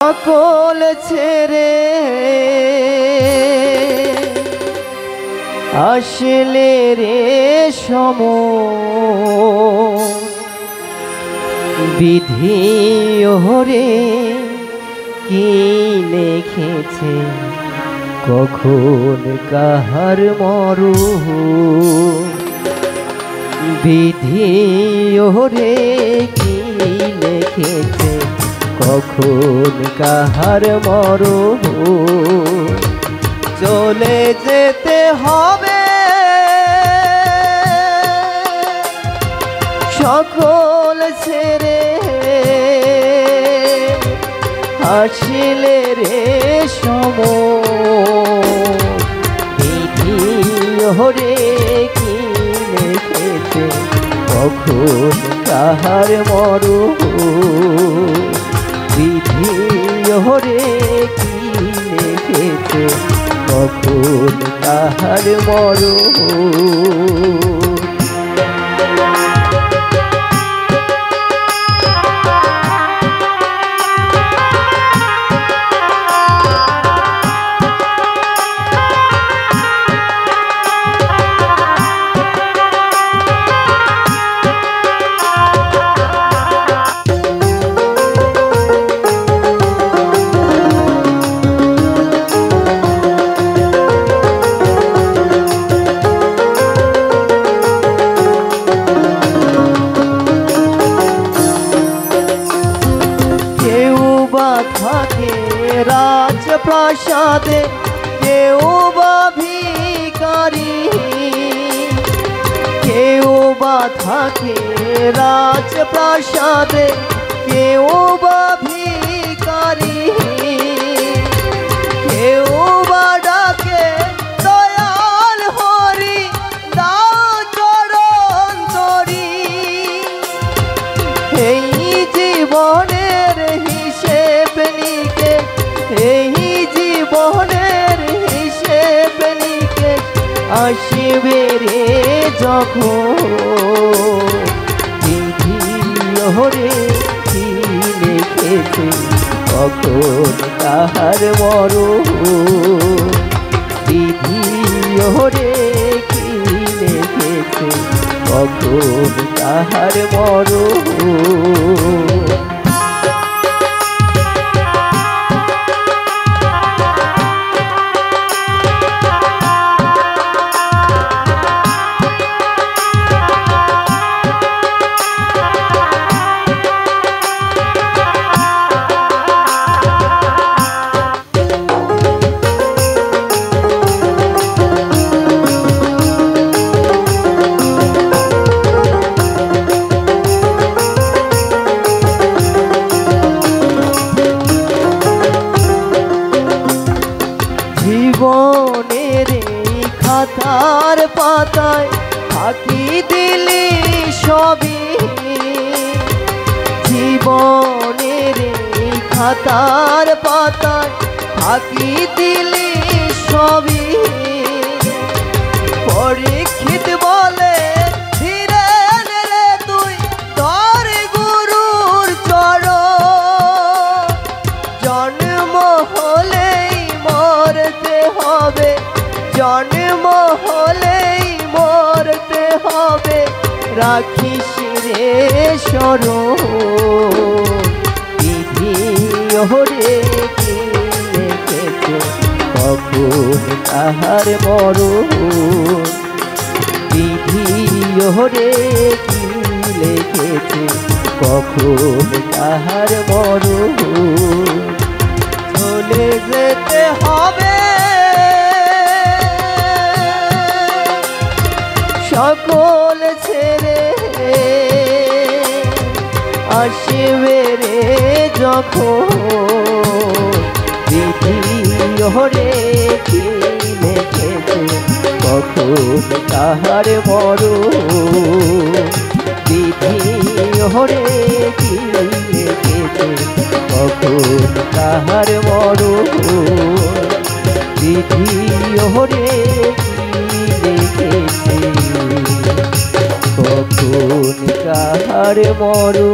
সকল ছেড়ে আসলে রে বিধি ওরে কি লিখেছে কখন কাহার মরু বিধি ওরে কি লিখেছে কখন কাহার মরু চলে যেতে হবে সকল ছেড়ে আসলে রে বিধি ওরে কি লিখেছে কখন কাহার মরু বিধি ওরে কি লিখেছে কখন কাহার মরু থাকে রাজপ্রাসাদে কেউ বা ভিখারি কেউ বা থাকে রাজপ্রাসাদে কেউ বা ভিখারি কেউ বা ডাকে দয়াল হরি দাও চরণ তরি এই জীবনের হিসেব নিকে এই জীবনের হিসেব নিকে আসবে রে যখন বিধি ওরে কি লিখেছে কখন কাহার মরু বিধি ওরে কি লিখেছে কখন কাহার মরু জীবনের খাতার পাতায় ফাঁকি দিলি সবই জীবনের খাতার পাতায় ফাঁকি দিলি সবই পরীক্ষিত বলে ধীরে রে তুই তোর গুরুর চরণ জন্ম হলেই মরতে হবে জন্ম হলেই মরতে হবে রাখিস রে স্মরণ বিধি ওরে কি লিখেছে কখন কাহার মরু বিধি ওরে কি লিখেছে কখন কাহার মরু চলে যেতে হবে সকল ছেড়ে আসবে রে যখন বিধি ওরে কি লিখেছে কখন কাহার মরু বিধি ওরে কি লিখেছে কখন কাহার মরু বিধি ওরে কি লিখেছে কখন কাহার মরু।